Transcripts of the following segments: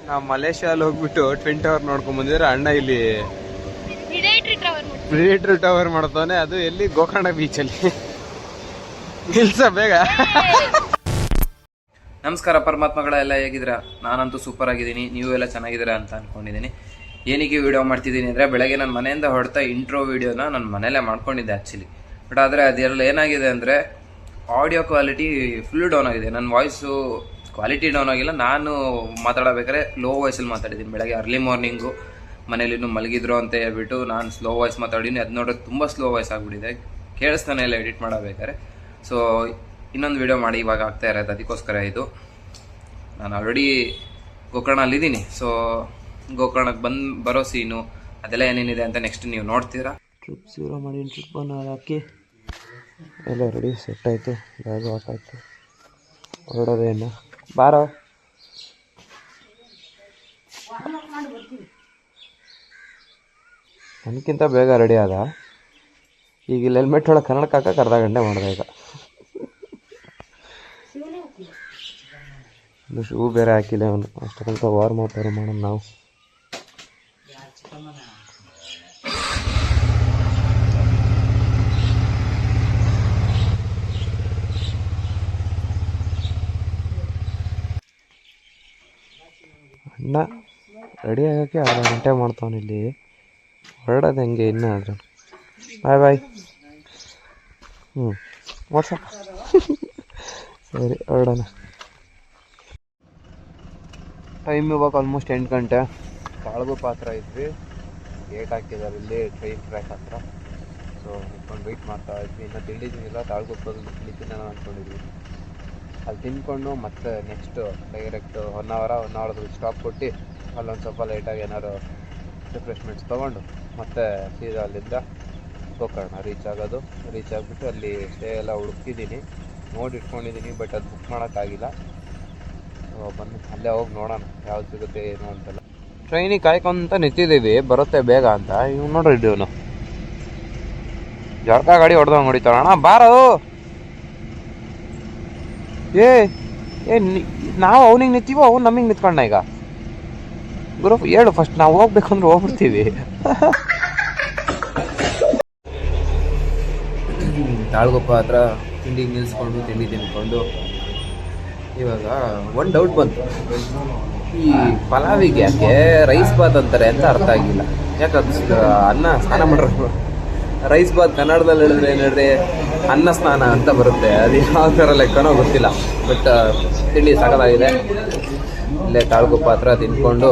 ನಾವು ಮಲೇಷ್ಯಾದಲ್ಲಿ ಹೋಗ್ಬಿಟ್ಟು twin tower ನೋಡ್ಕೊಂಡ್ ಬಂದಿದ್ರೆ ಅಣ್ಣ ಇಲ್ಲಿ ಪ್ರಿಡೇಟರ್ ಟವರ್ ಮಾಡ್ತಾನೆ. ಅದು ಎಲ್ಲಿ ಗೋಕರ್ಣ ಬೀಚಲ್ಲಿ. ನಿಲ್ಸ ಬೇಗ. ನಮಸ್ಕಾರ ಪರಮಾತ್ಮಗಳ, ಎಲ್ಲ ಹೇಗಿದ್ದೀರಾ? ನಾನಂತೂ ಸೂಪರ್ ಆಗಿದ್ದೀನಿ, ನೀವು ಎಲ್ಲ ಚೆನ್ನಾಗಿದ್ದೀರಾ ಅಂತ ಅನ್ಕೊಂಡಿದ್ದೀನಿ. ಏನಕ್ಕೆ ವಿಡಿಯೋ ಮಾಡ್ತಿದ್ದೀನಿ ಅಂದರೆ, ಬೆಳಗ್ಗೆ ನನ್ನ ಮನೆಯಿಂದ ಹೊರಡ್ತಾ ಇಂಟ್ರೋ ವಿಡಿಯೋನ ನನ್ನ ಮನೆಯಲ್ಲೇ ಮಾಡ್ಕೊಂಡಿದ್ದೆ ಆ್ಯಕ್ಚುಲಿ. ಬಟ್ ಆದರೆ ಅದೆಲ್ಲ ಏನಾಗಿದೆ ಅಂದರೆ ಆಡಿಯೋ ಕ್ವಾಲಿಟಿ ಫುಲ್ ಡೌನ್ ಆಗಿದೆ. ನನ್ನ ವಾಯ್ಸು ಕ್ವಾಲಿಟಿ ಡೌನ್ ಆಗಿಲ್ಲ, ನಾನು ಮಾತಾಡಬೇಕಾದ್ರೆ ಲೋ ವಾಯ್ಸಲ್ಲಿ ಮಾತಾಡಿದ್ದೀನಿ. ಬೆಳಗ್ಗೆ ಅರ್ಲಿ ಮಾರ್ನಿಂಗು ಮನೇಲಿ ಇನ್ನೂ ಮಲಗಿದ್ರು ಅಂತ ಹೇಳ್ಬಿಟ್ಟು ನಾನು ಸ್ಲೋ ವಾಯ್ಸ್ ಮಾತಾಡಿದ್ದೀನಿ. ಅದು ನೋಡೋದು ತುಂಬ ಸ್ಲೋ ವಾಯ್ಸ್ ಆಗಿಬಿಟ್ಟಿದೆ, ಕೇಳಿಸ್ತಾನೆ ಎಲ್ಲ ಎಡಿಟ್ ಮಾಡಬೇಕಾದ್ರೆ. ಸೊ ಇನ್ನೊಂದು ವಿಡಿಯೋ ಮಾಡಿ ಇವಾಗ ಆಗ್ತಾ ಇರೋದು, ಅದಕ್ಕೋಸ್ಕರ ಇದು. ನಾನು ಆಲ್ರೆಡಿ ಗೋಕರ್ಣಲ್ಲಿದ್ದೀನಿ. ಸೊ ಗೋಕರ್ಣಕ್ಕೆ ಬರೋ ಸೀನು ಅದೆಲ್ಲ ಏನೇನಿದೆ ಅಂತ ನೆಕ್ಸ್ಟ್ ನೀವು ನೋಡ್ತೀರಾ. ಟ್ರಿಪ್ ಜೀರೋ ಮಾಡಿ ಟ್ರಿಪ್ ಹಾಕಿ ಎಲ್ಲ ರೆಡಿ ಸೆಟ್ ಆಯಿತು. ಬ್ಯಾಗ್ ವಾಕ್ ಆಯಿತು, ಹೊರಡೋದೇನು ಬಾರೋ. ನನಗಿಂತ ಬೇಗ ರೆಡಿ ಆದ. ಈಗ ಇಲ್ಲಿ ಹೆಲ್ಮೆಟ್ ಒಳಗೆ ಕನ್ನಡಕ್ಕೆ ಹಾಕಕ್ಕೆ ಅರ್ಧ ಗಂಟೆ ಮಾಡಿದೆ. ಈಗ ಇನ್ನು ಶೂ ಬೇರೆ ಹಾಕಿಲ್ಲ ಅವನು. ಅಷ್ಟಕ್ಕಂತ ವಾರ್ಮ್ ಅಪ್ ಬೇರೆ ಮಾಡೋಣ ನಾವು. ಅಣ್ಣ ರೆಡಿ ಆಗೋಕ್ಕೆ ಅರ್ಧ ಗಂಟೆ ಮಾಡ್ತಾವನು ಇಲ್ಲಿ. ಹೊರಡೋದು ಹೆಂಗೆ ಇನ್ನೂ ಆದ್ರೆ. ಬಾಯ್ ಬಾಯ್. ವಾಟ್ಸಪ್. ಸರಿ ಹೊರಡೋಣ. ಟೈಮ್ ಇವಾಗ ಆಲ್ಮೋಸ್ಟ್ 8 ಗಂಟೆ. ತಾಳ್ಗು ಪಾತ್ರ ಇದ್ವಿ, ಗೇಟ್ ಹಾಕಿದ್ದಾರೆ ಇಲ್ಲಿ ಟ್ರೈನ್ ಟ್ರ್ಯಾಕ್ ಹತ್ರ. ಸೊ ನಿಂತ್ಕೊಂಡು ವೆಯ್ಟ್ ಮಾಡ್ತಾ ಇದ್ವಿ. ಇನ್ನೂ ತಿಂಡಿದ್ದೀನಿಲ್ಲ, ತಾಳ್ಗುಪ್ಪಲ್ಲಿ ತಿಂಡಿದ್ದೀನಿ ನಾನು ಅಂದ್ಕೊಂಡಿದ್ವಿ. ಅಲ್ಲಿ ತಿಂದ್ಕೊಂಡು ಮತ್ತೆ ನೆಕ್ಸ್ಟ್ ಡೈರೆಕ್ಟ್ 1 ಅವರ್ ಸ್ಟಾಪ್ ಕೊಟ್ಟು ಅಲ್ಲೊಂದು ಸ್ವಲ್ಪ ಲೈಟಾಗಿ ಏನಾದ್ರು ರಿಫ್ರೆಶ್ಮೆಂಟ್ಸ್ ತೊಗೊಂಡು ಮತ್ತೆ ಸೀದಾ ಅಲ್ಲಿಂದ ಗೋಕರ್ಣ ರೀಚ್ ಆಗೋದು. ರೀಚ್ ಆಗಿಬಿಟ್ಟು ಅಲ್ಲಿ ಸ್ಟೇ ಎಲ್ಲ ಹುಡುಕಿದ್ದೀನಿ, ನೋಡಿ ಇಟ್ಕೊಂಡಿದ್ದೀನಿ. ಬಟ್ ಅದು ಬುಕ್ ಮಾಡೋಕ್ಕಾಗಿಲ್ಲ. ಸೊ ಬನ್ನಿ ಅಲ್ಲೇ ಹೋಗಿ ನೋಡೋಣ ಯಾವ್ದು ಸಿಗುತ್ತೆ ಏನು ಅಂತೆಲ್ಲ. ಟ್ರೈನಿಗೆ ಕಾಯ್ಕೊಂತ ನಿಂತಿದ್ದೀವಿ, ಬರುತ್ತೆ ಬೇಗ ಅಂತ. ಇವ್ ನೋಡ್ರಿ ಇವನು ಜರ್ಕ ಗಾಡಿ ಹೊಡೆದಂಗೆ ಹೊಡಿತಾಳ. ಅಣ್ಣ ಬಾರೋ. ಏ ನಾವು ಅವನಿಗೆ ನಿಂತೀವೋ ಅವ್ನು ನಮಗೆ ನಿಂತ್ಕೊಂಡ. ಈಗ ಗುರು ಹೇಳು ಫಸ್ಟ್, ನಾವು ಹೋಗ್ಬೇಕಂದ್ರೆ ಹೋಗ್ಬಿಡ್ತೀವಿ. ತಾಳ್ಗೊಪ್ಪ ಹತ್ರ ತಿಂಡಿಗೆ ನಿಲ್ಸ್ಕೊಂಡು ತಿಂಡಿ ತಿನ್ಕೊಂಡು ಇವಾಗ ಒಂದು ಡೌಟ್ ಬಂತು. ಈ ಪಲಾವಿಗೆ ಯಾಕೆ ರೈಸ್ ಬಾತ್ ಅಂತಾರೆ ಅಂತ ಅರ್ಥ ಆಗಿಲ್ಲ. ಯಾಕಂದ್ರೆ ಅನ್ನ ಸ್ನಾನ ಮಾಡ್ರು, ರೈಸ್ ಬಾತ್ ಕನ್ನಡದಲ್ಲಿ ಹೇಳಿದ್ರೆ ಏನು ಹೇಳ್ರಿ, ಅನ್ನ ಸ್ನಾನ ಅಂತ ಬರುತ್ತೆ. ಅದು ಯಾವ ಥರ ಲೆಕ್ಕನೋ ಗೊತ್ತಿಲ್ಲ. ಬಟ್ ತಿಂಡಿ ಸಾಕಾಗಿದೆ. ಇಲ್ಲೇ ತಾಳ್ಗೊಪ್ಪ ಹತ್ರ ತಿನ್ಕೊಂಡು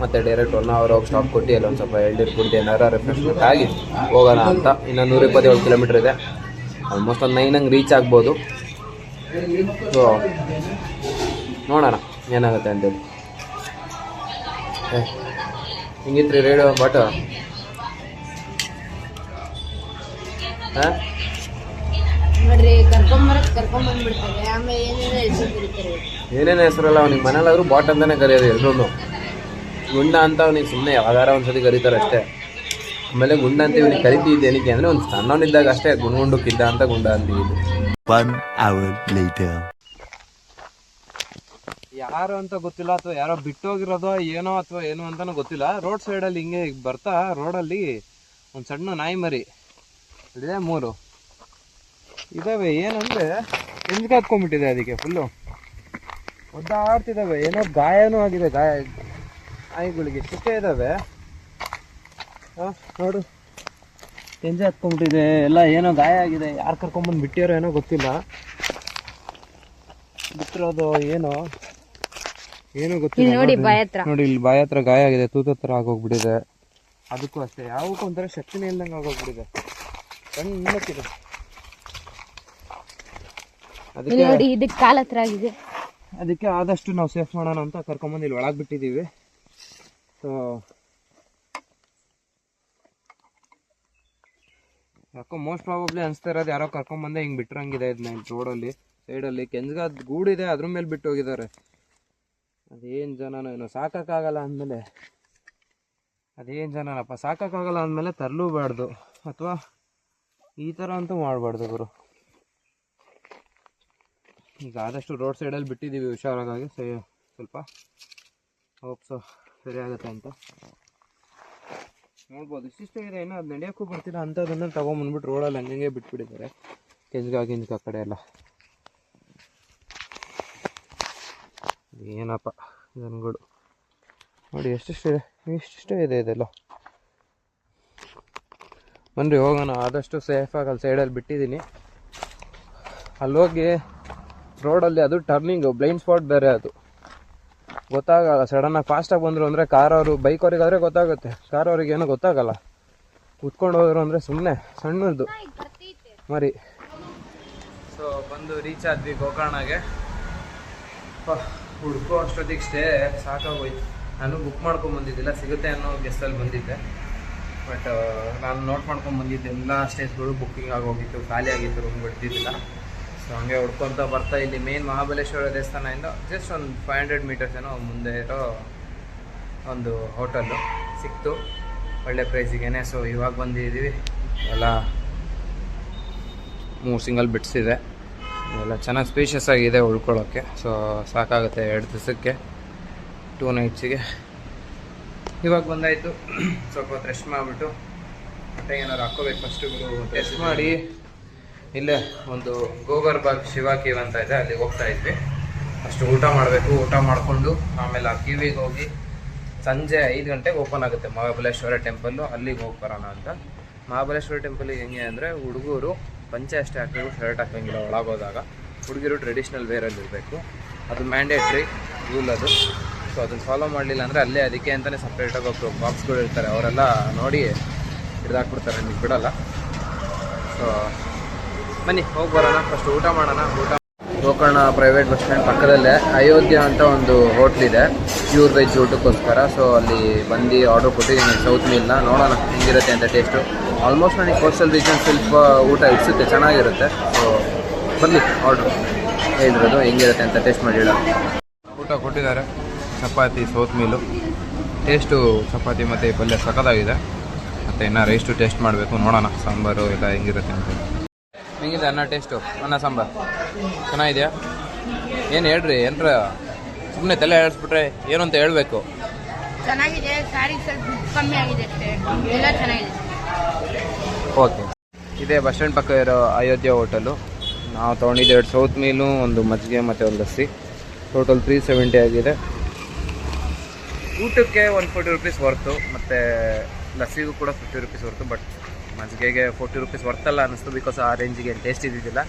ಮತ್ತೆ ಡೈರೆಕ್ಟ್ 1 ಅವರ್ ಹೋಗಿ ಸ್ಟಾಪ್ ಕೊಟ್ಟು ಅಲ್ಲೊಂದು ಸ್ವಲ್ಪ ಎಳ್ನೀರು ಕುಡಿದು ಏನಾರ ರಿಫ್ರೆಶ್ಮೆಂಟ್ ಆಗಿ ಹೋಗೋಣ ಅಂತ. ಇನ್ನು 127 ಕಿಲೋಮೀಟ್ರ್ ಇದೆ. ಆಲ್ಮೋಸ್ಟ್ ಒಂದು 9 ಹಂಗೆ ರೀಚ್ ಆಗ್ಬೋದು. ಸೊ ನೋಡೋಣ ಏನಾಗುತ್ತೆ ಅಂತೇಳಿ. ಹಿಂಗಿತ್ರಿ ರೇಡಿಯೋ ಬಟ್ ಏನೇನು ಹೆಸರಲ್ಲ ಅವ್ನಿಗೆ. ಮನೇಲಾದ್ರೂ ಬಾಟ್ ಅಂತಾನೆ ಕರೆಯೋದು ಎಲ್ರೂ. ಗುಂಡ ಅಂತ ಅವ್ನಿಗೆ ಸುಮ್ಮನೆ ಯಾವಾಗಾರ ಒಂದ್ಸತಿ ಕರೀತಾರೆ ಅಷ್ಟೇ. ಆಮೇಲೆ ಗುಂಡ ಅಂತ ಇವ್ನಿಗೆ ಕರಿತಿದ್ದೆ ಏನಕ್ಕೆ ಅಂದರೆ ಒಂದು ಸಣ್ಣವನಿದ್ದಾಗ ಅಷ್ಟೇ, ಗುಂಡುಕ್ಕಿದ್ದ ಅಂತ ಗುಂಡ ಅಂತಿದ್ದು. 1 hour later. ಯಾರು ಅಂತ ಗೊತ್ತಿಲ್ಲ, ಅಥವಾ ಯಾರೋ ಬಿಟ್ಟೋಗಿರೋದೋ ಏನೋ ಅಥವಾ ಏನು ಅಂತಾನೂ ಗೊತ್ತಿಲ್ಲ. ರೋಡ್ ಸೈಡಲ್ಲಿ ಹಿಂಗೆ ಬರ್ತಾ ರೋಡಲ್ಲಿ ಒಂದು ಸಣ್ಣ ನಾಯಿ ಮರಿ ಇದೆ, 3 ಇದಾವೆ. ಏನಂದರೆ ಎಂದ್ಗೆ ಹಾಕ್ಕೊಂಡ್ಬಿಟ್ಟಿದೆ, ಅದಕ್ಕೆ ಫುಲ್ಲು ಒದ್ದಾಡ್ತಿದ್ದಾವೆ. ಏನೋ ಗಾಯನೂ ಆಗಿದೆ. ನಾಯಿಗಳಿಗೆ ಚುಕ್ಕೆ ಇದ್ದಾವೆ ನೋಡು, ಎಂಜೆ ಹತ್ಕೊಂಡ್ಬಿಟ್ಟಿದೆ ಎಲ್ಲ. ಏನೋ ಗಾಯ ಆಗಿದೆ. ಯಾರು ಕರ್ಕೊಂಬಂದು ಬಿಟ್ಟಿರೋ ಏನೋ ಗೊತ್ತಿಲ್ಲ. ಬಿಟ್ಟಿರೋದು ಏನೋ ಗೊತ್ತಿಲ್ಲ. ನೋಡಿ ಇಲ್ಲಿ ಬಾಯ ಹತ್ರ ಗಾಯ ಆಗಿದೆ, ತೂತ ಆಗೋಗ್ಬಿಟ್ಟಿದೆ. ಅದಕ್ಕೂ ಅಷ್ಟೇ, ಯಾವಕ್ಕೂ ಒಂಥರ ಶಕ್ತಿನೇ ಇಲ್ದಂಗೆ ಆಗೋಗ್ಬಿಟ್ಟಿದೆ. ಕಣ್ಣಿದೆ. ಅದಕ್ಕೆ ಆದಷ್ಟು ನಾವು ಸೇಫ್ ಮಾಡೋಣ ಅಂತ ಕರ್ಕೊಂಬಂದು ಇಲ್ಲಿ ಒಳಗೆ ಬಿಟ್ಟಿದ್ದೀವಿ. ಸೊ ಯಾಕೋ ಮೋಸ್ಟ್ ಪ್ರಾಬಬ್ಲಿ ಅನಿಸ್ತಾ ಇರೋದು ಯಾರೋ ಕರ್ಕೊಂಬಂದೆ ಹಿಂಗೆ ಬಿಟ್ಟಿರಂಗಿದೆ. ಇದನ್ನ ರೋಡಲ್ಲಿ ಸೈಡಲ್ಲಿ ಕೆಂಜ್ಗಾದ ಗೂಡಿದೆ, ಅದ್ರ ಮೇಲೆ ಬಿಟ್ಟು ಹೋಗಿದ್ದಾರೆ. ಅದೇನು ಜನನೋ ಏನೋ, ಸಾಕಾಗಲ್ಲ ಅಂದಮೇಲೆ. ಅದೇನು ಜನನಪ್ಪ, ಸಾಕಾಗಲ್ಲ ಅಂದಮೇಲೆ ತರಲೂಬಾರ್ದು, ಅಥವಾ ಈ ಥರ ಅಂತೂ ಮಾಡಬಾರ್ದು ಗುರು. ಈಗ ಆದಷ್ಟು ರೋಡ್ ಸೈಡಲ್ಲಿ ಬಿಟ್ಟಿದ್ದೀವಿ ಹುಷಾರಾಗಿ. ಸ್ವಲ್ಪ ಹೋಪ್ಸು ಸರಿ ಆಗುತ್ತೆ ಅಂತ ನೋಡ್ಬೋದು. ಇಷ್ಟಿಷ್ಟೇ ಇದೆ, ಏನೋ ಅದು ನಡೆಯೋಕ್ಕೂ ಬರ್ತಿಲ್ಲ ಅಂಥದ್ದನ್ನು ತೊಗೊಂಬಂದ್ಬಿಟ್ಟು ರೋಡಲ್ಲಿ ಹಂಗೆ ಬಿಟ್ಬಿಟ್ಟಿದ್ದಾರೆ ಕೆಂಜ್ಗ ಕಡೆ ಎಲ್ಲ. ಏನಪ್ಪ ಜನಗಳು ನೋಡಿ ಇಷ್ಟಿಷ್ಟೇ ಇದೆ ಇದೆಲ್ಲ. ಬನ್ರಿ ಹೋಗೋಣ, ಆದಷ್ಟು ಸೇಫಾಗಿ ಅಲ್ಲಿ ಸೈಡಲ್ಲಿ ಬಿಟ್ಟಿದ್ದೀನಿ. ಅಲ್ಲೋಗಿ ರೋಡಲ್ಲಿ ಅದು ಟರ್ನಿಂಗು ಬ್ಲೈಂಡ್ ಸ್ಪಾಟ್ ಬೇರೆ, ಅದು ಗೊತ್ತಾಗಲ್ಲ. ಸಡನ್ನಾಗಿ ಫಾಸ್ಟಾಗಿ ಬಂದರು ಅಂದರೆ ಕಾರವರು ಬೈಕವ್ರಿಗಾದರೆ ಗೊತ್ತಾಗುತ್ತೆ, ಕಾರವ್ರಿಗೆ ಏನೋ ಗೊತ್ತಾಗಲ್ಲ. ಕುತ್ಕೊಂಡು ಹೋದ್ರು ಅಂದರೆ ಸುಮ್ಮನೆ ಸಣ್ಣದು ಮರಿ. ಸೊ ಬಂದು ರೀಚ್ ಆದ್ವಿ ಗೋಕರ್ಣಗೆ. ಹುಡ್ಕೋ ಅಷ್ಟೊತ್ತಿಗೆ ಸ್ಟೇ ಸಾಕಾಗೋಯ್ತು. ನಾನು ಬುಕ್ ಮಾಡ್ಕೊಂಬಂದಿದ್ದಿಲ್ಲ, ಸಿಗುತ್ತೆ ಅನ್ನೋ ಗೆಸ್ಸಲ್ಲಿ ಬಂದಿದ್ದೆ. ಬಟ್ ನಾನು ನೋಟ್ ಮಾಡ್ಕೊಂಡು ಬಂದಿದ್ದೆ ಎಲ್ಲ ಸ್ಟೇಜ್ಗಳು ಬುಕ್ಕಿಂಗ್ ಆಗೋಗಿತ್ತು, ಖಾಲಿ ಆಗಿತ್ತು, ರೂಮ್ ಬಿಡ್ತಿದ್ದಿಲ್ಲ. ಸೊ ಹಂಗೆ ಹುಡ್ಕೊತ ಬರ್ತಾ ಇಲ್ಲಿ ಮೇನ್ ಮಹಾಬಲೇಶ್ವರ ದೇವಸ್ಥಾನದಿಂದ ಜಸ್ಟ್ ಒಂದು 500 ಮೀಟರ್ಸ್ ಏನೋ ಮುಂದೆ ಇರೋ ಒಂದು ಹೋಟೆಲ್ಲು ಸಿಕ್ತು ಒಳ್ಳೆ ಪ್ರೈಸಿಗೆ. ಸೊ ಇವಾಗ ಬಂದಿದ್ದೀವಿ, ಎಲ್ಲ 3 ಸಿಂಗಲ್ ಬೆಡ್ಸ್ ಇದೆ, ಎಲ್ಲ ಚೆನ್ನಾಗಿ ಸ್ಪೇಷಿಯಸ್ ಆಗಿದೆ ಉಳ್ಕೊಳ್ಳೋಕ್ಕೆ. ಸೊ ಸಾಕಾಗುತ್ತೆ 2 ದಿವಸಕ್ಕೆ 2 ನೈಟ್ಸಿಗೆ. ಇವಾಗ ಬಂದಾಯಿತು, ಸ್ವಲ್ಪ ಹೊತ್ತು ರೆಸ್ಟ್ ಮಾಡಿಬಿಟ್ಟು ಹೊಟ್ಟೆಗೆ ಏನಾದ್ರು ಹಾಕ್ಕೋಬೇಕು ಫಸ್ಟುಗಳು. ರೆಸ್ಟ್ ಮಾಡಿ ಇಲ್ಲೇ ಒಂದು ಗೋಗರ್ಬಾಗ್ ಶಿವ ಕೀವ್ ಅಂತ ಇದೆ, ಅಲ್ಲಿಗೆ ಹೋಗ್ತಾ ಇದ್ವಿ. ಅಷ್ಟು ಊಟ ಮಾಡಬೇಕು, ಊಟ ಮಾಡಿಕೊಂಡು ಆಮೇಲೆ ಆ ಕಿವಿಗೆ ಹೋಗಿ ಸಂಜೆ 5 ಗಂಟೆಗೆ ಓಪನ್ ಆಗುತ್ತೆ ಮಹಾಬಲೇಶ್ವರ ಟೆಂಪಲ್ಲು, ಅಲ್ಲಿಗೆ ಹೋಗಿ ಬರೋಣ ಅಂತ. ಮಹಾಬಲೇಶ್ವರ ಟೆಂಪಲಿಗೆ ಹೆಂಗೆ ಅಂದರೆ ಹುಡುಗರು ಪಂಚೆ ಅಷ್ಟೇ ಹಾಕಬೇಕು, ಶರ್ಟ್ ಹಾಕೋಂಗಿಲ್ಲ ಒಳಗೋದಾಗ. ಹುಡುಗಿರು ಟ್ರೆಡಿಷ್ನಲ್ ವೇರಲ್ಲಿ ಇರಬೇಕು, ಅದು ಮ್ಯಾಂಡೇಟ್ರಿ ರೂಲ್ ಅದು. ಸೊ ಅದನ್ನು ಫಾಲೋ ಮಾಡಲಿಲ್ಲ ಅಂದರೆ ಅಲ್ಲೇ ಅದಕ್ಕೆ ಅಂತಲೇ ಸಪ್ರೇಟಾಗಿ ಒಬ್ಬರು ಬಾಕ್ಸ್ಗಳು ಇರ್ತಾರೆ, ಅವರೆಲ್ಲ ನೋಡಿ ಹಿಡ್ದಾಕ್ಬಿಡ್ತಾರೆ, ನಿಮಗೆ ಬಿಡೋಲ್ಲ. ಸೊ ಬನ್ನಿ ಹೋಗಿ ಬರೋಣ, ಫಸ್ಟ್ ಊಟ ಮಾಡೋಣ. ಗೋಕರ್ಣ ಪ್ರೈವೇಟ್ ಬಸ್ ಸ್ಟ್ಯಾಂಡ್ ಪಕ್ಕದಲ್ಲೇ ಅಯೋಧ್ಯ ಅಂತ ಒಂದು ಹೋಟ್ಲಿದೆ ಪ್ಯೂರ್ ವೆಜ್ ಊಟಕ್ಕೋಸ್ಕರ. ಸೊ ಅಲ್ಲಿ ಬಂದು ಆರ್ಡ್ರ್ ಕೊಟ್ಟಿದ್ದೀನಿ ಸೌತ್ ಮೀಲ್ನ, ನೋಡೋಣ ಹೆಂಗಿರುತ್ತೆ ಅಂತ ಟೇಸ್ಟು. ಆಲ್ಮೋಸ್ಟ್ ನನಗೆ ಕೋಸ್ಟಲ್ ರೀಜನ್ ಸ್ವಲ್ಪ ಊಟ ಇಡಿಸುತ್ತೆ, ಚೆನ್ನಾಗಿರುತ್ತೆ. ಸೊ ಬನ್ನಿ ಆರ್ಡ್ರು ಹೇಳಿರೋದು ಹೆಂಗಿರುತ್ತೆ ಅಂತ ಟೇಸ್ಟ್ ಮಾಡಿ ಹೇಳೋಣ. ಊಟ ಕೊಟ್ಟಿದ್ದಾರೆ, chapati south meal. Taste chapati ಮತ್ತು ಈ ಪಲ್ಯ ಸಖತ್ತಾಗಿದೆ. ಮತ್ತು ಇನ್ನು ರೈಸ್ಟು ಟೇಸ್ಟ್ ಮಾಡಬೇಕು, ನೋಡೋಣ ಸಾಂಬಾರು ಎಲ್ಲ ಹೆಂಗಿರುತ್ತೆ ಅಂತ. ಹೆಂಗಿದೆ ಅನ್ನ ಟೇಸ್ಟು? ಅನ್ನ ಸಾಂಬಾರು ಚೆನ್ನಾಗಿದೆಯಾ? ಏನು ಹೇಳ್ರಿ, ಏನರ ಸುಮ್ಮನೆ ತಲೆ ಹೇಳಿಸ್ಬಿಟ್ರೆ ಏನು ಅಂತ ಹೇಳಬೇಕು. ಚೆನ್ನಾಗಿದೆ, ಸಾರಿ ಸ್ವಲ್ಪ ಕಮ್ಮಿ ಆಗಿದೆ ಅಷ್ಟೇ, ಎಲ್ಲ ಚೆನ್ನಾಗಿದೆ. ಓಕೆ, ಇದೇ ಬಸ್ ಸ್ಟ್ಯಾಂಡ್ ಪಕ್ಕ ಇರೋ ಅಯೋಧ್ಯ ಹೋಟೆಲು. ನಾವು ತೊಗೊಂಡಿದ್ದೆ 2 ಸೌತ್ ಮೀಲು, ಒಂದು ಮಜ್ಜಿಗೆ ಮತ್ತು ಒಂದು ಲಸ್ಸಿ. ಟೋಟಲ್ 370 ಆಗಿದೆ. ಊಟಕ್ಕೆ 140 ರುಪೀಸ್ ವರ್ತು, ಮತ್ತು ಲಸ್ಸಿಗೂ ಕೂಡ 50 ರುಪೀಸ್ ವರ್ತು. ಬಟ್ ಮಜ್ಜಿಗೆಗೆ 40 ರುಪೀಸ್ ವರ್ತಲ್ಲ ಅನ್ನಿಸ್ತು, ಬಿಕಾಸ್ ಆ ರೇಂಜಿಗೆ ಟೇಸ್ಟ್ ಇದ್ದಿದ್ದಿಲ್ಲ.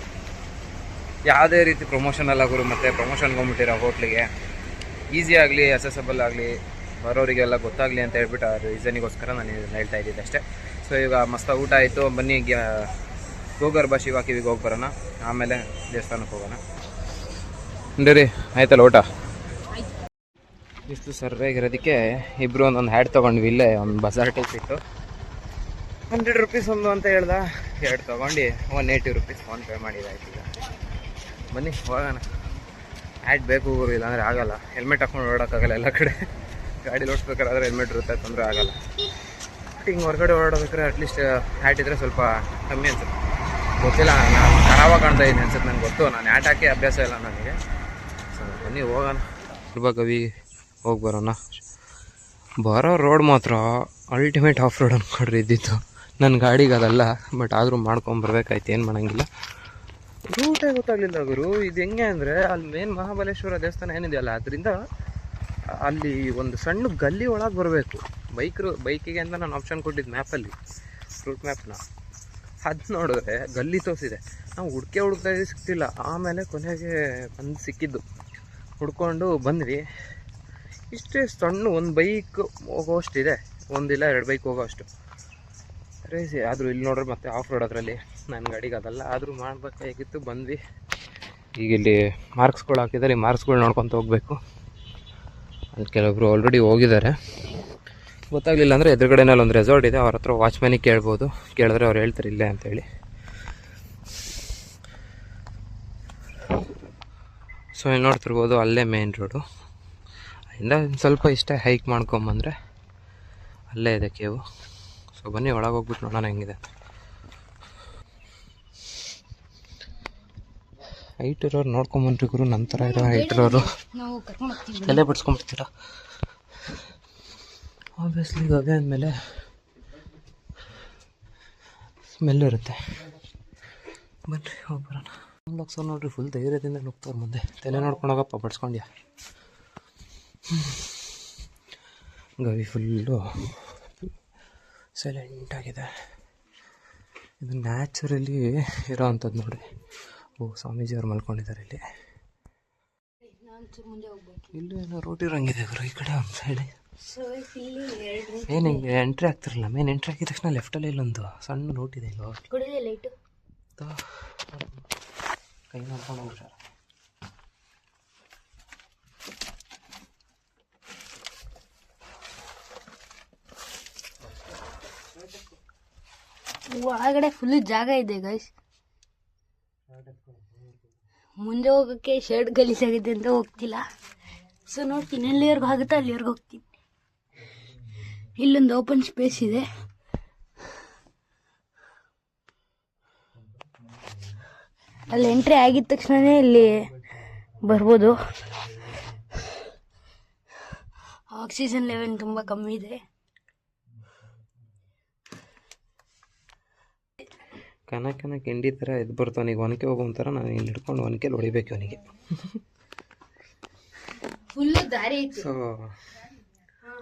ಯಾವುದೇ ರೀತಿ ಪ್ರಮೋಷನಲ್ ಆಗೋರು ಮತ್ತು ಪ್ರಮೋಷನ್ಗೆ ಹೋಗ್ಬಿಟ್ಟಿರೋ ಹೋಟ್ಲಿಗೆ ಈಸಿ ಆಗಲಿ, ಅಸೆಸಬಲ್ ಆಗಲಿ, ಬರೋರಿಗೆಲ್ಲ ಗೊತ್ತಾಗಲಿ ಅಂತ ಹೇಳ್ಬಿಟ್ಟು ಆ ರೀಸನಿಗೋಸ್ಕರ ನಾನು ಇದನ್ನು ಹೇಳ್ತಾ ಇದ್ದಿದ್ದೆ ಅಷ್ಟೇ. ಸೊ ಈಗ ಮಸ್ತ ಊಟ ಆಯಿತು, ಬನ್ನಿ ಗೋಗರ್ಭ ಶಿವ ಕಿವಿಗೆ ಹೋಗಿ ಬರೋಣ, ಆಮೇಲೆ ದೇವಸ್ಥಾನಕ್ಕೆ ಹೋಗೋಣ. ರೀ ಆಯ್ತಲ್ಲ ಊಟ? ಇಷ್ಟು ಸರ್ವೇಗಿರೋದಕ್ಕೆ ಇಬ್ಬರು ಒಂದೊಂದು ಹ್ಯಾಡ್ ತೊಗೊಂಡ್ವಿ. ಇಲ್ಲೇ ಒಂದು ಬಜಾರ್ ಟೈಪ್ ಇತ್ತು, 100 ರುಪೀಸ್ ಒಂದು ಅಂತ ಹೇಳ್ದ. 2 ತೊಗೊಂಡು 180 ರುಪೀಸ್ ಫೋನ್ಪೇ ಮಾಡಿದಾಯ್ತು. ಈಗ ಬನ್ನಿ ಹೋಗೋಣ. ಹ್ಯಾಟ್ ಬೇಕು ಗುರು, ಇಲ್ಲಾಂದರೆ ಆಗೋಲ್ಲ. ಹೆಲ್ಮೆಟ್ ಹಾಕ್ಕೊಂಡು ಓಡೋಕ್ಕಾಗಲ್ಲ ಎಲ್ಲ ಕಡೆ. ಗಾಡಿ ಓಡಿಸ್ಬೇಕಾದ್ರೆ ಹೆಲ್ಮೆಟ್ ಇರುತ್ತೆ, ತೊಂದರೆ ಆಗೋಲ್ಲ. ಬಟ್ ಹಿಂಗೆ ಹೊರಗಡೆ ಓಡಾಡಬೇಕಾದ್ರೆ ಅಟ್ಲೀಸ್ಟ್ ಹ್ಯಾಟ್ ಇದ್ದರೆ ಸ್ವಲ್ಪ ಕಮ್ಮಿ ಅನ್ಸುತ್ತೆ. ಗೊತ್ತಿಲ್ಲ, ನಾನು ಖರಾಬಾಗಿ ಕಾಣ್ತಾ ಇದ್ದೀನಿ ಅನ್ಸುತ್ತೆ, ನನಗೆ ಗೊತ್ತು. ನಾನು ಹ್ಯಾಟ್ ಹಾಕಿ ಅಭ್ಯಾಸ ಇಲ್ಲ ನನಗೆ. ಸೊ ಬನ್ನಿ ಹೋಗೋಣ, ಕವಿ ಹೋಗಿ ಬರೋಣ. ಬರೋ ರೋಡ್ ಮಾತ್ರ ಅಲ್ಟಿಮೇಟ್ ಆಫ್ ರೋಡ್ ಅಂದ್ಕೊಡ್ರಿ ಇದ್ದಿತ್ತು. ನನ್ನ ಗಾಡಿಗೆ ಅದಲ್ಲ, ಬಟ್ ಆದರೂ ಮಾಡ್ಕೊಂಬರ್ಬೇಕಾಯ್ತು, ಏನು ಮಾಡೋಂಗಿಲ್ಲ. ರೂಟೇ ಗೊತ್ತಾಗಲಿಲ್ಲ ಗುರು. ಇದು ಹೆಂಗೆ ಅಂದರೆ ಅಲ್ಲಿ ಮೇನ್ ಮಹಾಬಲೇಶ್ವರ ದೇವಸ್ಥಾನ ಏನಿದೆಯಲ್ಲ, ಅದರಿಂದ ಅಲ್ಲಿ ಒಂದು ಸಣ್ಣ ಗಲ್ಲಿ ಒಳಗೆ ಬರಬೇಕು. ಬೈಕಿಗೆ ಅಂತ ನಾನು ಆಪ್ಷನ್ ಕೊಟ್ಟಿದ್ದು ಮ್ಯಾಪಲ್ಲಿ, ರೂಟ್ ಮ್ಯಾಪ್ನ. ಅದು ನೋಡಿದ್ರೆ ಗಲ್ಲಿ ತೋರಿಸಿದೆ. ನಾವು ಹುಡ್ತಾ ಇದ್ದೀವಿ, ಸಿಗ್ತಿಲ್ಲ. ಆಮೇಲೆ ಕೊನೆಗೆ ಬಂದು ಸಿಕ್ಕಿದ್ದು, ಹುಡ್ಕೊಂಡು ಬಂದ್ವಿ. ಇಷ್ಟೇ ಸಣ್ಣ ಒಂದು ಬೈಕ್ ಹೋಗೋಷ್ಟಿದೆ, 1 ಇಲ್ಲ 2 ಬೈಕ್ ಹೋಗೋ ಅಷ್ಟು ಕ್ರೇಜಿ. ಆದರೂ ಇಲ್ಲಿ ನೋಡ್ರೆ ಮತ್ತೆ ಆಫ್ ರೋಡ್, ಅದರಲ್ಲಿ ನನ್ನ ಗಾಡಿಗೆ ಅದಲ್ಲ, ಆದರೂ ಮಾಡಬೇಕಾಗಿತ್ತು. ಬಂದ್ವಿ. ಈಗ ಇಲ್ಲಿ ಮಾರ್ಕ್ಸ್ಗಳು ಹಾಕಿದ್ದಾರೆ, ಈ ಮಾರ್ಕ್ಸ್ಗಳು ನೋಡ್ಕೊತ ಹೋಗಬೇಕು. ಅಲ್ಲಿ ಕೆಲವೊಬ್ರು ಆಲ್ರೆಡಿ ಹೋಗಿದ್ದಾರೆ. ಗೊತ್ತಾಗಲಿಲ್ಲ ಅಂದರೆ ಎದುರುಗಡೆನಲ್ಲಿ ಒಂದು ರೆಸಾರ್ಟ್ ಇದೆ, ಅವ್ರ ಹತ್ರ ವಾಚ್ಮ್ಯಾನಿಗೆ ಕೇಳ್ಬೋದು. ಕೇಳಿದ್ರೆ ಅವ್ರು ಹೇಳ್ತಾರೆ ಇಲ್ಲೇ ಅಂತೇಳಿ. ಸೊ ಇಲ್ಲಿ ನೋಡ್ತಿರ್ಬೋದು, ಅಲ್ಲೇ ಮೇನ್ ರೋಡು. ಅಲ್ಲಿಂದ ಸ್ವಲ್ಪ ಇಷ್ಟೇ ಹೈಕ್ ಮಾಡ್ಕೊಂಬಂದರೆ ಅಲ್ಲೇ ಇದೆ ಕೇವು. ಸೊ ಬನ್ನಿ ಒಳಗೆ ಹೋಗ್ಬಿಟ್ಟು ನೋಡೋಣ ಹೆಂಗಿದೆ. ಹೈಟ್ ಇರೋರು ನೋಡ್ಕೊಂಬಂದ್ರಿ ಗುರು, ನಂತರ ಇರೋ ಹೈಟ್ ಇರೋರು ತಲೆ ಬಿಡ್ಸ್ಕೊಂಡ್ಬಿಡ್ತೀರಾ. ಆಬ್ವಿಯಸ್ಲಿ ಗವಿ ಅಂದಮೇಲೆ ಸ್ಮೆಲ್ ಇರುತ್ತೆ. ಬನ್ರಿ ಹೋಗ್ಬರೋಣ. ಲಕ್ಷ ನೋಡ್ರಿ ಫುಲ್ ಧೈರ್ಯದಿಂದ ನುಗ್ತಾರೆ ಮುಂದೆ. ತಲೆ ನೋಡ್ಕೊಂಡು ಹೋಗಪ್ಪ ಬಡ್ಸ್ಕೊಂಡ್ಯಾ. ಗವಿ ಫುಲ್ಲು ಸೈಲೆಂಟಾಗಿದೆ. ಇದು ನ್ಯಾಚುರಲಿ ಇರೋ ಅಂಥದ್ದು ನೋಡಿ. ಓ ಸ್ವಾಮೀಜಿಯವ್ರು ಮಲ್ಕೊಂಡಿದ್ದಾರೆ ಇಲ್ಲಿ. ಇಲ್ಲೂ ಏನೋ ರೋಡ್ ಇರೋಂಗಿದೆ ಗುರು ಈ ಕಡೆ ಒಂದು ಸೈಡ್. ಏನು ಹಿಂಗೆ ಎಂಟ್ರಿ ಆಗ್ತಿರಲ್ಲ, ಮೇನ್ ಎಂಟ್ರಿ ಆಗಿದ ತಕ್ಷಣ ಲೆಫ್ಟಲ್ಲಿ ಇಲ್ಲೊಂದು ಸಣ್ಣ ರೋಡ್ ಇದೆ. ಇಲ್ಲೋ ಲೈಟು ಕೈ ನೋಡ್ಕೊಂಡು ಹುಷಾರ. ಒಳಗಡೆ ಫುಲ್ ಜಾಗ ಇದೆ ಗೈಸ್. ಮುಂದೆ ಹೋಗೋಕ್ಕೆ ಶರ್ಟ್ ಗಲೀಜಾಗಿದೆ ಅಂತ ಹೋಗ್ತಿಲ್ಲ. ಸೊ ನೋಡ್ತೀನಿ ಎಲ್ಲಿವರೆಗೂ ಆಗುತ್ತೋ ಅಲ್ಲಿವರೆಗೂ ಹೋಗ್ತೀನಿ. ಇಲ್ಲೊಂದು ಓಪನ್ ಸ್ಪೇಸ್ ಇದೆ. ಅಲ್ಲಿ ಎಂಟ್ರಿ ಆಗಿದ ತಕ್ಷಣವೇ ಇಲ್ಲಿ ಬರ್ಬೋದು. ಆಕ್ಸಿಜನ್ ಲೆವೆಲ್ ತುಂಬ ಕಮ್ಮಿ ಇದೆ. ಕನ ಕೆಂಡಿ ಥರ ಎದ್ದು ಬರ್ತಾನೆ. ಈಗ ಒನಕೆ ಹೋಗೋಂಥರ ನಾನು ಇಲ್ಲಿ ಹಿಡ್ಕೊಂಡು ಒನಕೆಲಿ ಹೊಡಿಬೇಕು ಅವನಿಗೆ. ಫುಲ್ಲು ದಾರಿ ಐತಿ. ಸೊ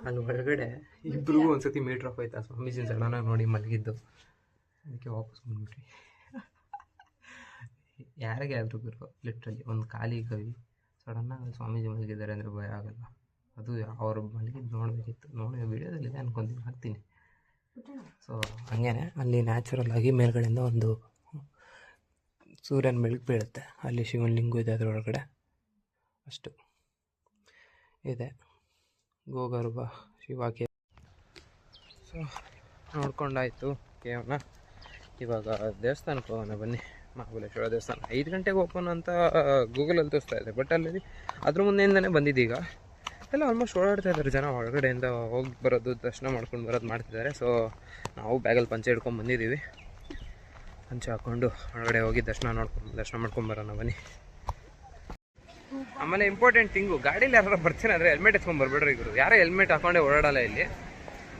ಅಲ್ಲಿ ಹೊರಗಡೆ ಇಬ್ಬರಿಗೂ ಒಂದ್ಸತಿ ಮೀಟ್ರ್ ಆಫ್ ಆಯ್ತಾ. ಸ್ವಾಮೀಜಿನ ಸಡನ್ನಾಗಿ ನೋಡಿ ಮಲಗಿದ್ದು, ಅದಕ್ಕೆ ವಾಪಸ್ ಬಂದ್ಬಿಟ್ರಿ. ಯಾರಿಗೆ ಆದರೂ ಗುರು ಲಿಟ್ರಲಿ ಒಂದು ಖಾಲಿ ಗವಿ ಸಡನ್ನಾಗಿ ಸ್ವಾಮೀಜಿ ಮಲಗಿದ್ದಾರೆ ಅಂದರೆ ಭಯ ಆಗಲ್ಲ. ಅದು ಅವ್ರು ಮಲಗಿದ್ದು ನೋಡಬೇಕಿತ್ತು. ನೋಡಿ ವಿಡಿಯೋದಲ್ಲಿದೆ ಅನ್ಕೊಂತೀನಿ, ಹಾಕ್ತೀನಿ. ಸೊ ಹಂಗೇನೆ ಅಲ್ಲಿ ನ್ಯಾಚುರಲ್ ಆಗಿ ಮೇಲ್ಗಡೆಯಿಂದ ಒಂದು ಸೂರ್ಯನ ಬೆಳಕು ಬೀಳುತ್ತೆ. ಅಲ್ಲಿ ಶಿವನ ಲಿಂಗು ಇದೆ ಅದರೊಳಗಡೆ. ಅಷ್ಟು ಇದೆ ಗೋಗರ್ಭ ಶಿವ ಕೇವ್. ಸೊ ನೋಡ್ಕೊಂಡಾಯಿತು ಕೇವನ. ಇವಾಗ ದೇವಸ್ಥಾನಕ್ಕೆ ಹೋಗೋಣ ಬನ್ನಿ. ಮಹಾಬಲೇಶ್ವರ ದೇವಸ್ಥಾನ 5 ಗಂಟೆಗೆ ಓಪನ್ ಅಂತ ಗೂಗಲಲ್ಲಿ ತೋರಿಸ್ತಾ ಇದೆ. ಬಟ್ ಅಲ್ಲಿ ಅದ್ರ ಮುಂದೆಯಿಂದನೇ ಬಂದಿದ್ದೀಗ ಎಲ್ಲ ಆಲ್ಮೋಸ್ಟ್ ಓಡಾಡ್ತಾ ಇದ್ದಾರೆ ಜನ. ಒಳಗಡೆಯಿಂದ ಹೋಗಿ ಬರೋದು, ದರ್ಶನ ಮಾಡ್ಕೊಂಡು ಬರೋದು ಮಾಡ್ತಿದ್ದಾರೆ. ಸೊ ನಾವು ಬ್ಯಾಗಲ್ಲಿ ಪಂಚೆ ಹಿಡ್ಕೊಂಡು ಬಂದಿದ್ದೀವಿ. ಪಂಚೆ ಹಾಕ್ಕೊಂಡು ಒಳಗಡೆ ಹೋಗಿ ದರ್ಶನ ಮಾಡ್ಕೊಂಬರೋಣ ಬನ್ನಿ. ಆಮೇಲೆ ಇಂಪಾರ್ಟೆಂಟ್ ಥಿಂಗು, ಗಾಡೀಲಿ ಯಾರು ಬರ್ತೀನಿ ಅಂದರೆ ಹೆಲ್ಮೆಟ್ ಎತ್ಕೊಂಡು ಬರ್ಬೇಡ್ರಿ ಇವರು. ಯಾರೇ ಹೆಲ್ಮೆಟ್ ಹಾಕೊಂಡೇ ಓಡಾಡಲ್ಲ ಇಲ್ಲಿ.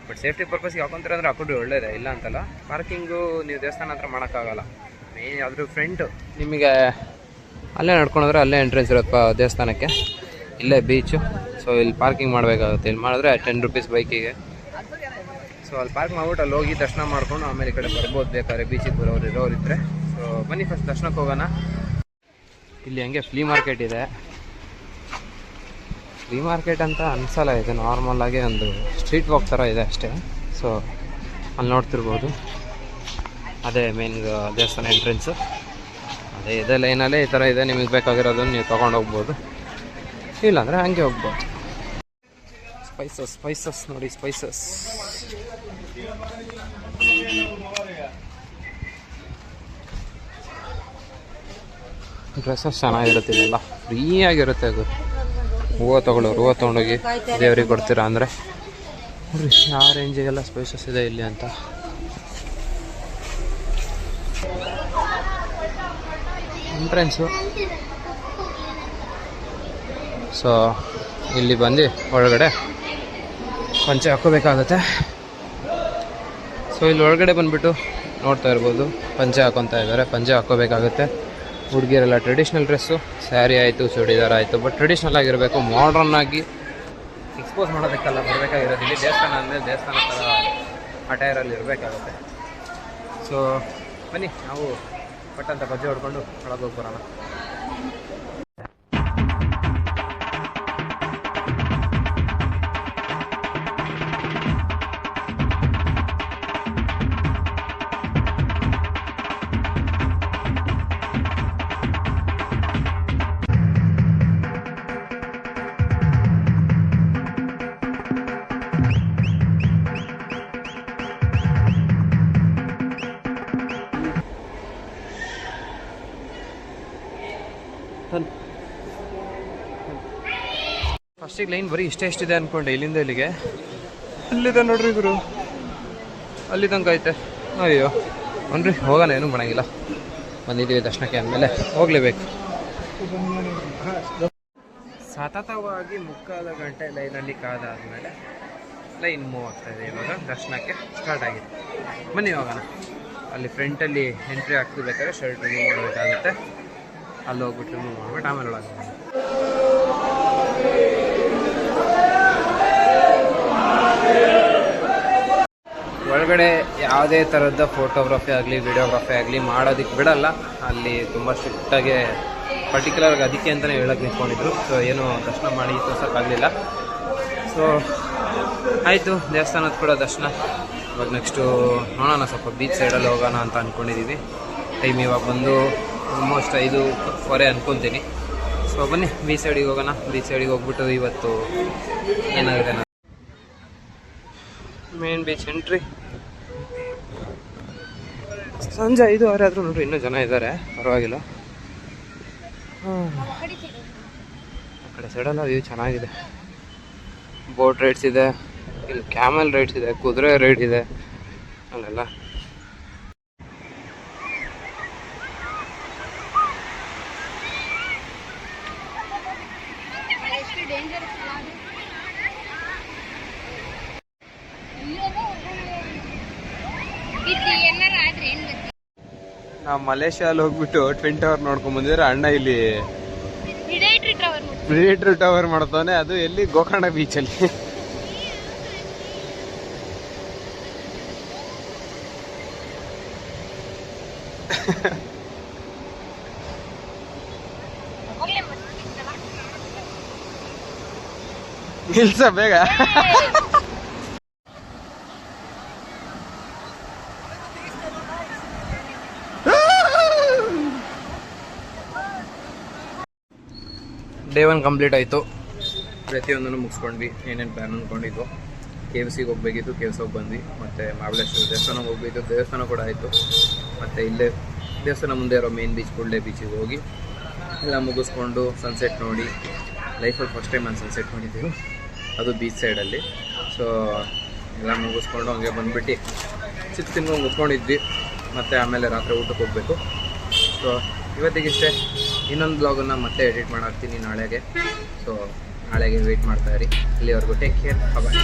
ಬಟ್ ಸೇಫ್ಟಿ ಪರ್ಪಸ್ಗೆ ಹಾಕೊಂತಾರೆ ಅಂದರೆ ಹಾಕೊಂಡ್ರೆ ಒಳ್ಳೇದೇ, ಇಲ್ಲ ಅಂತಲ್ಲ. ಪಾರ್ಕಿಂಗು ನೀವು ದೇವಸ್ಥಾನ ಹತ್ರ ಮಾಡೋಕ್ಕಾಗಲ್ಲ. ಮೇನ್ ಅದ್ರ ಫ್ರಂಟು ನಿಮಗೆ ಅಲ್ಲೇ ನಡ್ಕೊಂಡ್ರೆ ಅಲ್ಲೇ ಎಂಟ್ರೆನ್ಸ್ ಇರುತ್ತೆ ದೇವಸ್ಥಾನಕ್ಕೆ. ಇಲ್ಲೇ ಬೀಚು. ಸೊ ಇಲ್ಲಿ ಪಾರ್ಕಿಂಗ್ ಮಾಡಬೇಕಾಗುತ್ತೆ. ಇಲ್ಲಿ ಮಾಡಿದ್ರೆ 10 ರೂಪೀಸ್ ಬೈಕಿಗೆ. ಸೊ ಅಲ್ಲಿ ಪಾರ್ಕ್ ಮಾಡ್ಬಿಟ್ಟು ಅಲ್ಲಿ ಹೋಗಿ ದರ್ಶನ ಮಾಡ್ಕೊಂಡು ಆಮೇಲೆ ಈ ಕಡೆ ಬರ್ಬೋದು ಬೇಕಾದ್ರೆ ಬೀಚಿಗೆ ಇರೋರು ಇದ್ದರೆ. ಸೊ ಬನ್ನಿ ಫಸ್ಟ್ ದರ್ಶನಕ್ಕೆ ಹೋಗೋಣ. ಇಲ್ಲಿ ಹಂಗೆ ಫ್ಲೀ ಮಾರ್ಕೆಟ್ ಇದೆ. ಫ್ಲೀ ಮಾರ್ಕೆಟ್ ಅಂತ ಅನ್ಸಲ್ಲ, ಇದು ನಾರ್ಮಲಾಗಿ ಒಂದು ಸ್ಟ್ರೀಟ್ ವಾಕ್ ಥರ ಇದೆ ಅಷ್ಟೇ. ಸೊ ಅಲ್ಲಿ ನೋಡ್ತಿರ್ಬೋದು, ಅದೇ ಮೇನ್ ದೇವಸ್ಥಾನ ಎಂಟ್ರೆನ್ಸು. ಅದೇ ಇದೇ ಲೈನಲ್ಲೇ ಈ ಥರ ಇದೆ. ನಿಮಗೆ ಬೇಕಾಗಿರೋದನ್ನು ನೀವು ತೊಗೊಂಡು ಹೋಗ್ಬೋದು, ಇಲ್ಲಾಂದರೆ ಹಂಗೆ ಹೋಗ್ಬೋದು. ಸ್ಪೈಸಸ್ ನೋಡಿ, ಸ್ಪೈಸಸ್. ಡ್ರೆಸ್ಸಸ್ ಚೆನ್ನಾಗಿರುತ್ತಿಲ್ಲ, ಫ್ರೀಯಾಗಿರುತ್ತೆ. ಅದು ಹೂವು ತೊಗೊಂಡೋಗಿ ದೇವ್ರಿಗೆ ಕೊಡ್ತೀರಾ ಅಂದರೆ ನೋಡ್ರಿ ಯಾವ ರೇಂಜಿಗೆಲ್ಲ ಸ್ಪೈಸಸ್ ಇದೆ ಇಲ್ಲಿ ಅಂತ. ಎಂಟ್ರೆನ್ಸು. ಸೊ ಇಲ್ಲಿ ಬಂದು ಒಳಗಡೆ ಪಂಚೆ ಹಾಕೋಬೇಕಾಗತ್ತೆ. ಸೊ ಇಲ್ಲಿ ಒಳಗಡೆ ಬಂದುಬಿಟ್ಟು ನೋಡ್ತಾ ಇರ್ಬೋದು, ಪಂಚೆ ಹಾಕೊತಾ ಇದ್ದಾರೆ. ಪಂಚೆ ಹಾಕೋಬೇಕಾಗುತ್ತೆ. ಹುಡುಗಿಯರೆಲ್ಲ ಟ್ರೆಡಿಷ್ನಲ್ ಡ್ರೆಸ್ಸು, ಸ್ಯಾರಿ ಆಯಿತು, ಚೂಡಿದಾರ ಆಯಿತು. ಬಟ್ ಟ್ರೆಡಿಷ್ನಲ್ ಆಗಿರಬೇಕು, ಮಾಡ್ರನ್ ಆಗಿ ಎಕ್ಸ್ಪೋಸ್ ಮಾಡೋದಕ್ಕೆಲ್ಲ ಬರಬೇಕಾಗಿರೋದು. ಇಲ್ಲಿ ದೇವಸ್ಥಾನ ಅಂದರೆ ದೇವಸ್ಥಾನ ಥರ ಅಟೈರಲ್ಲಿ ಇರಬೇಕಾಗುತ್ತೆ. ಸೊ ಬನ್ನಿ ನಾವು ಪಟ್ಟಂತ ಬಜ್ಜೆ ಹೊಡ್ಕೊಂಡು ಒಳಗೆ ಹೋಗಿ ಬರೋಣ. ಫಸ್ಟಿಗೆ ಲೈನ್ ಬರೀ ಇಷ್ಟಿದೆ ಅಂದ್ಕೊಂಡೆ. ಇಲ್ಲಿಂದ ಇಲ್ಲಿಗೆ ಅಲ್ಲಿದೆ ನೋಡ್ರಿ ಗುರು, ಅಲ್ಲಿ ತನಕ ಐತೆ. ಅಯ್ಯೋ ಬನ್ರಿ ಹೋಗೋಣ, ಏನೂ ಮಾಡೋಂಗಿಲ್ಲ. ಬಂದಿದ್ದೀವಿ ದರ್ಶನಕ್ಕೆ ಅಂದಮೇಲೆ ಹೋಗಲೇಬೇಕು. ಸತತವಾಗಿ 3/4 ಗಂಟೆ ಲೈನಲ್ಲಿ ಕಾದಾದಮೇಲೆ ಲೈನ್ ಮೂವ್ ಆಗ್ತಾ ಇದೆ. ಇವಾಗ ದರ್ಶನಕ್ಕೆ ಸ್ಟಾರ್ಟ್ ಆಗಿದೆ. ಬನ್ನಿ ಹೋಗೋಣ. ಅಲ್ಲಿ ಫ್ರಂಟಲ್ಲಿ ಎಂಟ್ರಿ ಆಗ್ತಿರ್ಬೇಕಾದ್ರೆ ಶರ್ಟ್ ರಿಮೂವ್ ಮಾಡಬೇಕಾಗುತ್ತೆ. ಅಲ್ಲಿ ಹೋಗ್ಬಿಟ್ಟು ರಿಮೂವ್ ಮಾಡ್ಬಿಟ್ಟು ಆಮೇಲೆ ಒಳಗೆ ಒಳಗಡೆ ಯಾವುದೇ ಥರದ ಫೋಟೋಗ್ರಫಿ ಆಗಲಿ ವಿಡಿಯೋಗ್ರಫಿ ಆಗಲಿ ಮಾಡೋದಕ್ಕೆ ಬಿಡಲ್ಲ. ಅಲ್ಲಿ ತುಂಬ ಸ್ಟ್ರಿಕ್ಟಾಗಿ ಪರ್ಟಿಕ್ಯುಲರ್ಗೆ ಅದಕ್ಕೆ ಅಂತಲೇ ಹೇಳೋಕ್ಕೆ ನಿಂತ್ಕೊಂಡಿದ್ರು. ಸೊ ಏನು ದರ್ಶನ ಮಾಡಿ ತೋರ್ಸೋಕ್ಕಾಗಲಿಲ್ಲ. ಸೊ ಆಯಿತು, ದೇವಸ್ಥಾನದ ಕೂಡ ದರ್ಶನ. ಇವಾಗ ನೆಕ್ಸ್ಟು ನೋಡೋಣ, ಸ್ವಲ್ಪ ಬೀಚ್ ಸೈಡಲ್ಲಿ ಹೋಗೋಣ ಅಂತ ಅಂದ್ಕೊಂಡಿದ್ದೀವಿ. ಟೈಮ್ ಇವಾಗ ಬಂದು ಆಲ್ಮೋಸ್ಟ್ 5:15 ಅಂದ್ಕೊತೀನಿ. ಸೊ ಬನ್ನಿ ಬೀಚ್ ಸೈಡಿಗೆ ಹೋಗೋಣ. ಬೀಚ್ ಸೈಡಿಗೆ ಹೋಗ್ಬಿಟ್ಟು ಇವತ್ತು ಏನಾಗಿದೆ ಮೇನ್ ಬೀಚ್ ಎಂಟ್ರಿ. ಸಂಜೆ 5:06 ಆದರೂ ನೋಡ್ರಿ ಇನ್ನೂ ಜನ ಇದ್ದಾರೆ, ಪರವಾಗಿಲ್ಲ. ಆ ಕಡೆ ಸೈಡೆಲ್ಲ ವ್ಯೂ ಚೆನ್ನಾಗಿದೆ. ಬೋಟ್ ರೈಡ್ಸ್ ಇದೆ, ಇಲ್ಲಿ ಕ್ಯಾಮಲ್ ರೈಡ್ಸ್ ಇದೆ, ಕುದುರೆ ರೈಡ್ ಇದೆ, ಅಲ್ಲೆಲ್ಲ ನಾವು ಮಲೇಷ್ಯಾದಲ್ಲಿ ಹೋಗ್ಬಿಟ್ಟು ಟ್ವಿನ್ ಟವರ್ ನೋಡ್ಕೊಂಡ್ ಬಂದಿದ್ರೆ ಅಣ್ಣ ಇಲ್ಲಿ ಪ್ರಿಡೇಟರ್ ಟವರ್ ಮಾಡ್ತಾನೆ. ಅದು ಎಲ್ಲಿ? ಗೋಕರ್ಣ ಬೀಚಲ್ಲಿ. ನಿಲ್ಸ ಬೇಗ. ಡೇ 1 ಕಂಪ್ಲೀಟ್ ಆಯಿತು. ಪ್ರತಿಯೊಂದನ್ನು ಮುಗಿಸ್ಕೊಂಡ್ವಿ. ಏನೇನು ಪ್ಲ್ಯಾನ್ ಅಂದ್ಕೊಂಡಿದ್ದು, KFCಗೆ ಹೋಗ್ಬೇಕಿತ್ತು, KFC ಹೋಗಿ ಬಂದ್ವಿ. ಮತ್ತು ಮಹಾಬಲೇಶ್ವರ ದೇವಸ್ಥಾನಕ್ಕೆ ಹೋಗ್ಬೇಕಿತ್ತು, ದೇವಸ್ಥಾನ ಕೂಡ ಆಯಿತು. ಮತ್ತು ಇಲ್ಲೇ ದೇವಸ್ಥಾನ ಮುಂದೆ ಇರೋ ಮೇನ್ ಬೀಚ್ ಕುಳ್ಳೆ ಬೀಚಿಗೆ ಹೋಗಿ ಎಲ್ಲ ಮುಗಿಸ್ಕೊಂಡು ಸನ್ಸೆಟ್ ನೋಡಿ. ಲೈಫಲ್ಲಿ ಫಸ್ಟ್ ಟೈಮ್ ನಾನು ಸನ್ಸೆಟ್ ನೋಡಿದ್ದೀವಿ, ಅದು ಬೀಚ್ ಸೈಡಲ್ಲಿ. ಸೊ ಎಲ್ಲ ಮುಗಿಸ್ಕೊಂಡು ಹಂಗೆ ಬಂದುಬಿಟ್ಟು ಚಿಕ್ಕ ತಿನ್ಕೊಂಡು ಮುತ್ಕೊಂಡಿದ್ವಿ. ಮತ್ತು ಆಮೇಲೆ ರಾತ್ರಿ ಊಟಕ್ಕೆ ಹೋಗಬೇಕು. ಸೊ ಇವತ್ತಿಗಿಷ್ಟೇ. ಇನ್ನೊಂದು ಬ್ಲಾಗನ್ನು ಮತ್ತೆ ಎಡಿಟ್ ಮಾಡಾಕ್ತೀನಿ ನಾಳೆಗೆ. ಸೊ ನಾಳೆಗೆ ವೆಯ್ಟ್ ಮಾಡ್ತಾಯಿರಿ. ಇಲ್ಲಿವರೆಗೂ ಟೇಕ್ ಕೇರ್, ಬಾಯ್.